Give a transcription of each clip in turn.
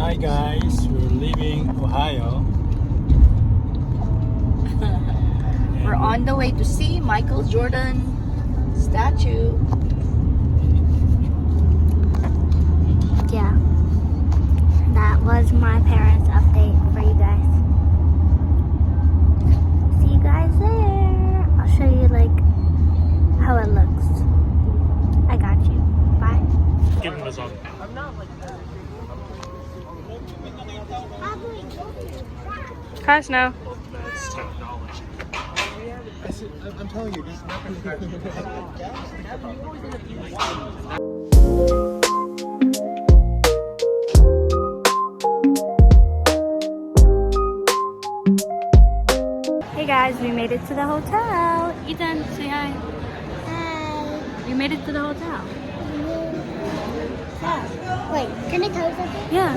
Hi guys, we're leaving Ohio. We're on the way to see Michael Jordan statue. Yeah, that was my parents' update for you guys. See you guys there. I'll show you like how it looks. I got you. Bye. Give him a song. Cars now. That's technology. I'm telling you, these Hey guys, we made it to the hotel. Ethan, say hi. Hi. We made it to the hotel. Wait, can I tell you something? Yeah.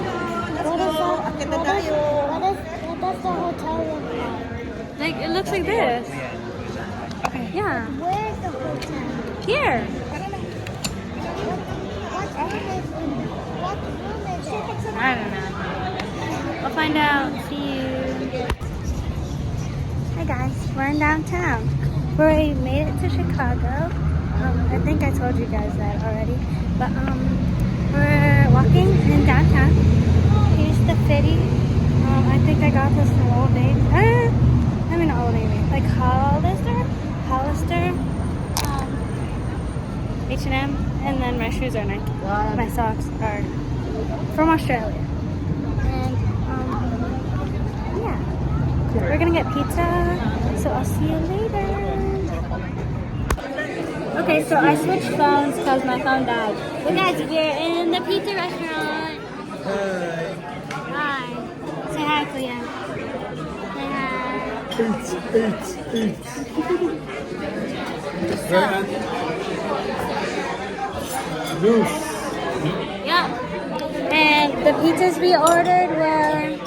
What does the hotel look like? Like it looks like this. Yeah. Where's the hotel? Here. What room is it? I don't know. I'll find out. See you. Hey guys, we're in downtown. We made it to Chicago. I think I told you guys that already. But we're walking in downtown. Here's the Fitty. I think I got this from Old Navy. I mean Old Navy. Like Hollister, H&M, and then my shoes are Nike. My socks are from Australia. And yeah, we're gonna get pizza. So I'll see you later. Okay, so I switched phones because my phone died. But guys, we're in the pizza restaurant. Hi. Say hi, Clea. Say hi. Loose. Yeah. And the pizzas we ordered were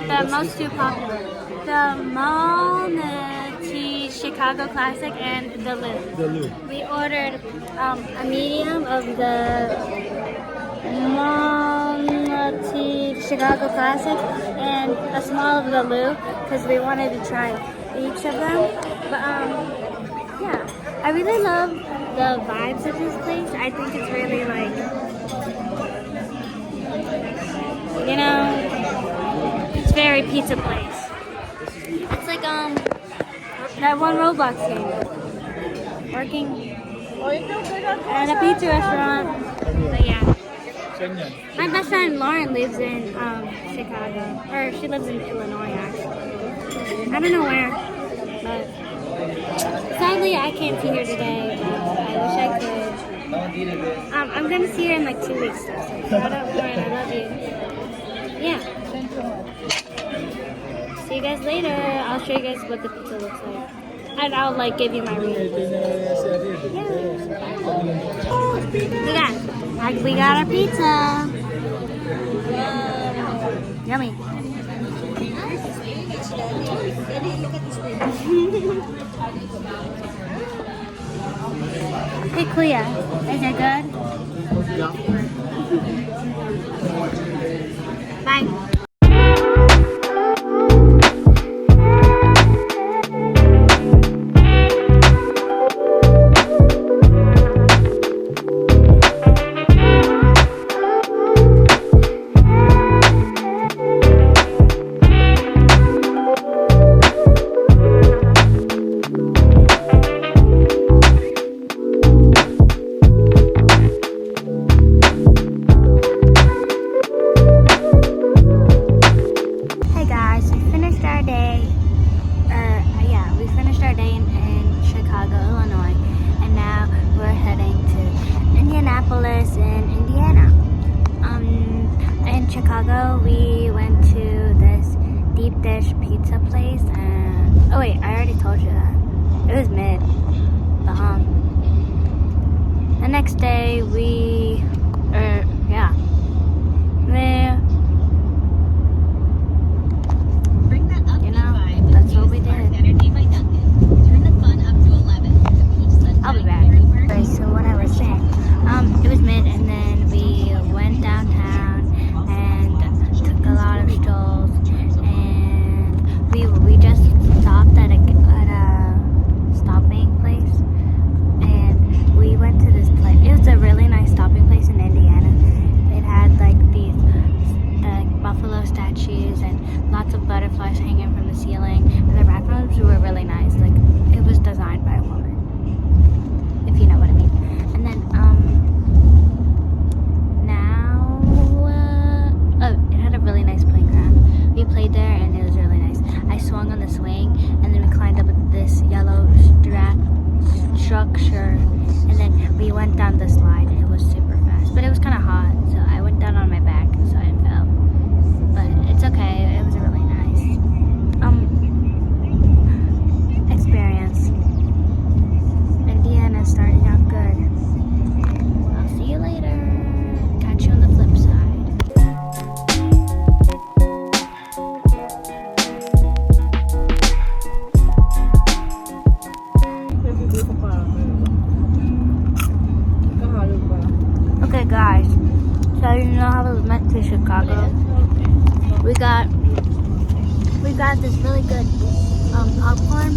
the most two popular. The Malnati Chicago Classic and the Lou. We ordered a medium of the Malnati Chicago Classic and a small of the Lou because we wanted to try each of them. But yeah, I really love the vibes of this place. I think it's really like, you know, it's very pizza place. It's like that one Roblox game. Working at a pizza restaurant. But yeah. My best friend Lauren lives in Chicago. Or she lives in Illinois actually. I don't know where. But sadly I can't see her today. I wish I could. I'm gonna see her in like 2 weeks. So shout out Lauren, I love you. Yeah. See you guys later. I'll show you guys what the pizza looks like. And I'll like give you my review. Yeah. We got our pizza. Yummy. Hey Clea, is it good? Yeah. Bye. Chicago, we went to this deep dish pizza place, and oh wait, I already told you that. It was mid. But the next day we, that's what we did. I'll be back. Okay, so what I was saying, it was mid, and then we went downtown. guys, so you know how we went to Chicago. We got this really good popcorn.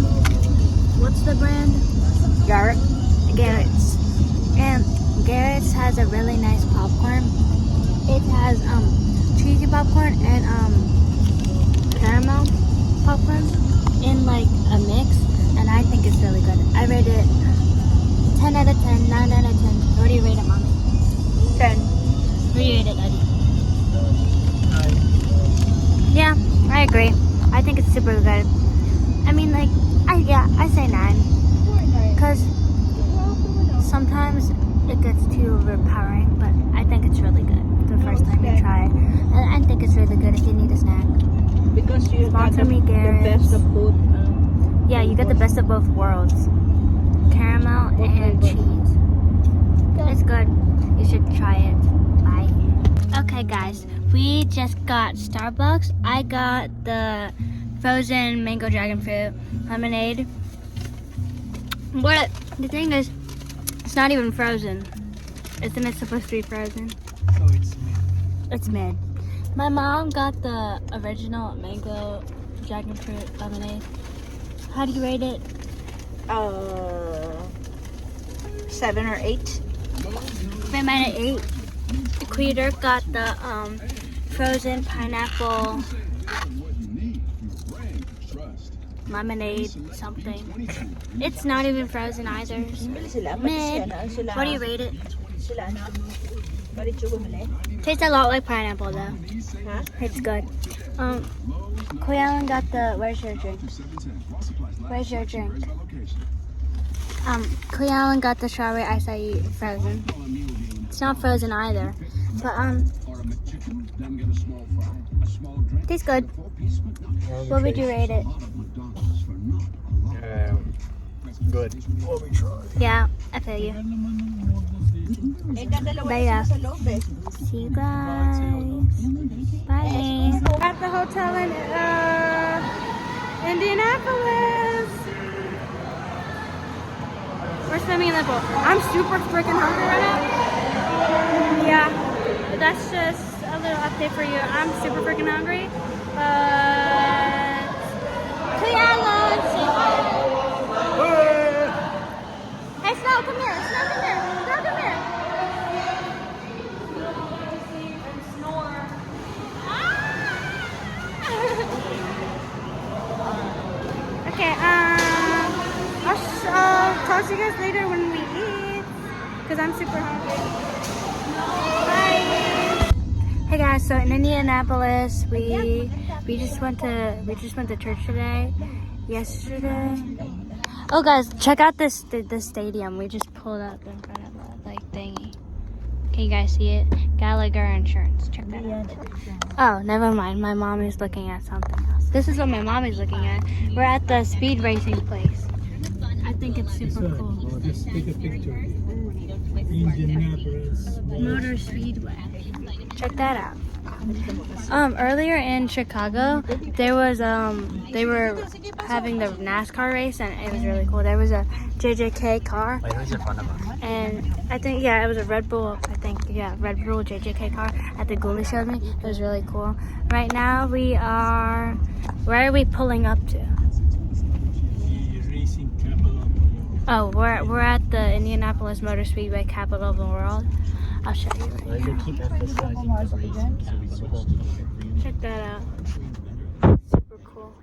What's the brand? Garrett's. And Garrett's has a really nice popcorn. It has cheesy popcorn and caramel popcorn in like a mix, and I think it's really good. I rate it 10 out of 10, 9 out of 10. What do you rate it, Mommy? 10. What do you rate it, Daddy? Yeah, I agree. I think it's super good. I mean, like, I say 9. Because sometimes it gets too overpowering, but I think it's really good the first time you try it. And I think it's really good if you need a snack. Because you got Sponsor me, the Garrett. best of both. Yeah, you get the best of both worlds. Caramel and cheese. It's good. You should try it. Bye. Okay, guys. We just got Starbucks. I got the frozen mango dragon fruit lemonade. But the thing is, it's not even frozen. Isn't it supposed to be frozen? So it's me. It's mid. My mom got the original mango dragon fruit lemonade. How do you rate it? 7 or 8. I'm at an 8. Queeter got the frozen pineapple lemonade something. It's not even frozen either. Mid. What do you rate it? Tastes a lot like pineapple though. It's good. Kuyalan got the, where's your drink? Where's your drink? Kuyalan got the strawberry acai frozen. It's not frozen either. But tastes good. What would you rate it? Good. What we try. Yeah, I feel you. Bye. See you guys. Bye. At the hotel in Indianapolis. We're swimming in the pool. I'm super freaking hungry right now. Yeah, that's just a little update for you. I'm super freaking hungry. Kayala, say hi. Hey, Snow, come here. Snow, come here. Snow, come here. Snore. Okay, I'll talk to you guys later when we eat, because I'm super hungry. Bye. Hey guys, so in Indianapolis, we just went to church today. Yesterday. Oh guys, check out this stadium. We just pulled up in front of a like thingy. Can you guys see it? Gallagher Insurance. Check that out. Oh, never mind. My mom is looking at something else. This is what my mom is looking at. We're at the speed racing place. I think it's super cool. Just take a picture. Indianapolis. Motor Speedway. Check that out. Earlier in Chicago, there was they were having the NASCAR race, and it was really cool. There was a JJK car, and I think it was a Red Bull. Red Bull JJK car at the Ghoulie showed me. It was really cool. Right now where are we pulling up to? Oh, we're at the Indianapolis Motor Speedway, capital of the world. I'll show you right now. Check that out. Super cool.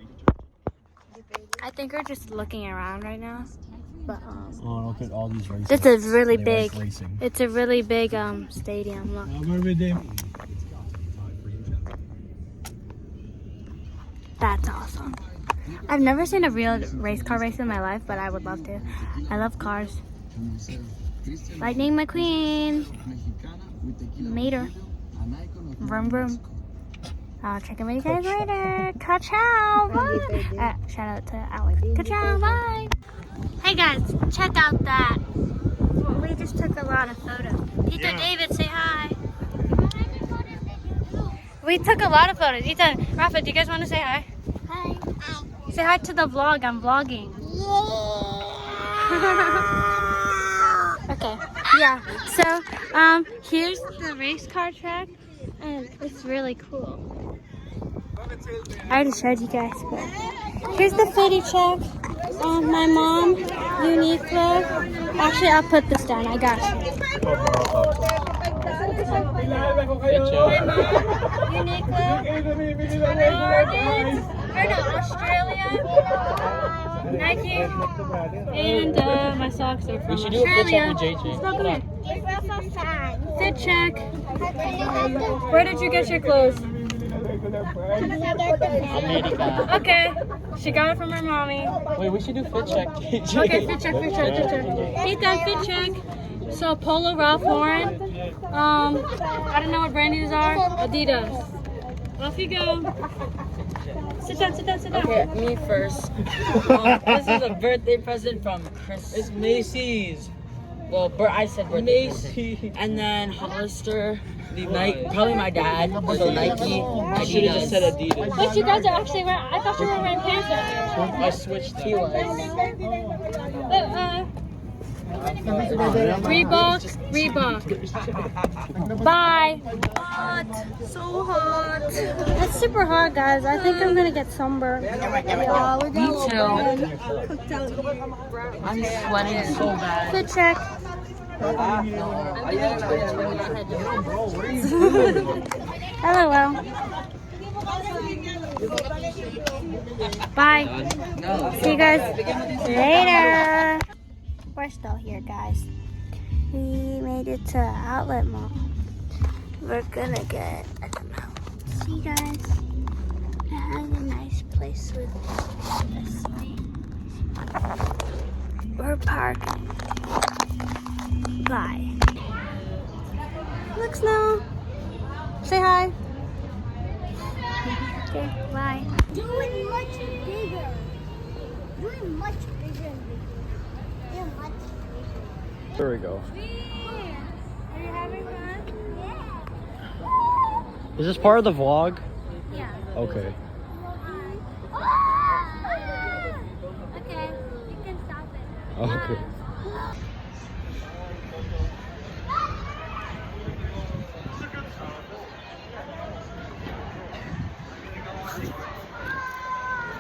I think we're just looking around right now. But look at all these races. it's a really big. It's a really big stadium. Look. That's awesome. I've never seen a real race car race in my life, but I would love to. I love cars. Lightning McQueen. Mater. Vroom vroom. I'll check in with you guys later. Ka-chow. Bye. Shout out to Alex. Ka-chow. Bye. Hey guys, check out that. We just took a lot of photos. Tito David, say hi. We took a lot of photos. Ethan, Rafa, do you guys want to say hi? Hi. Say hi to the vlog. I'm vlogging. Okay. Yeah. So here's the race car track, and it's really cool. I already showed you guys, but here's the foodie check. My mom, Uniqlo. Actually, I'll put this down. I got you. Uniqlo. Australia. Nike. And my socks are from Australia. Stop it. Fit check. Where did you get your clothes? America. Okay. She got it from her mommy. Wait, we should do fit check. Okay, fit check. Ethan, fit check. So Polo Ralph Lauren. I don't know what brand these are. Adidas. Off you go. Sit down. Okay, me first. This is a birthday present from Chris. It's Macy's. Well, I said birthday present. And then Hollister. Probably my dad. So Nike. I should have just said Adidas. But you guys are actually wearing, I thought you were wearing pants earlier. I switched T-Legs. Reebok. Bye. Hot. So hot. It's super hot, guys. I think I'm gonna get sunburned. Yeah, we're Me too. I'm sweating so bad. Good check. LOL. Bye. See you guys later. We're still here, guys. We made it to Outlet Mall. We're gonna get, I don't know. See you guys. It has a nice place with this. We're parking. Bye. Look, Snow. Say hi. Okay, bye. Doing much bigger. Doing much bigger. Yeah, much bigger. There we go. Are you having fun? Is this part of the vlog? Yeah. Okay. Okay, you can stop it. Okay.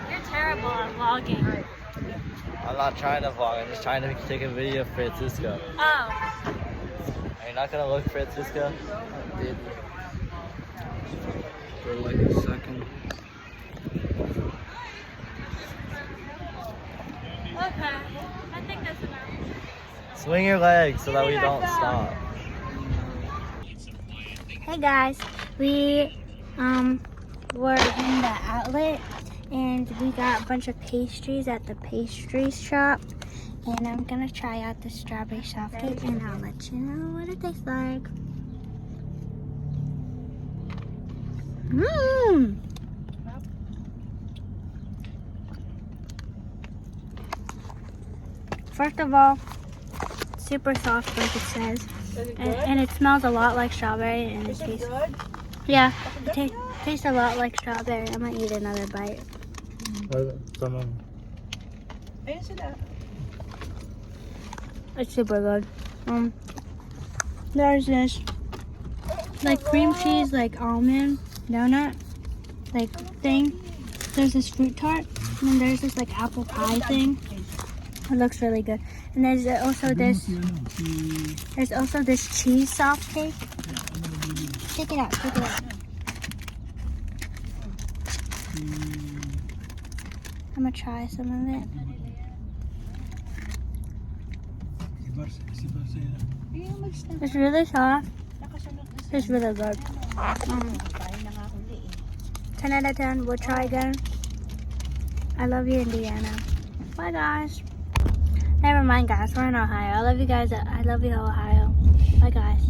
You're terrible at vlogging. I'm not trying to vlog, I'm just trying to take a video of Francisco. Oh. Are you not gonna look Francisco? For like a second. Okay. I think that's enough. Swing your legs so that we don't stop. Hey guys, we were in the outlet and we got a bunch of pastries at the pastry shop, and I'm gonna try out the strawberry soft cake and I'll let you know what it tastes like. Mmm. First of all, super soft like it says. And it smells a lot like strawberry, and it tastes good. Yeah, it tastes a lot like strawberry. I'm gonna eat another bite. It's super good. There's this like cream cheese, like almond donut, like thing. There's this fruit tart, and then there's this like apple pie thing. It looks really good. And there's also this cheese soft cake. Check it out. I'm gonna try some of it. It's really soft. It's really good. 10 out of 10. We'll try again. I love you, Indiana. Bye, guys. Never mind, guys. We're in Ohio. I love you guys. I love you, Ohio. Bye, guys.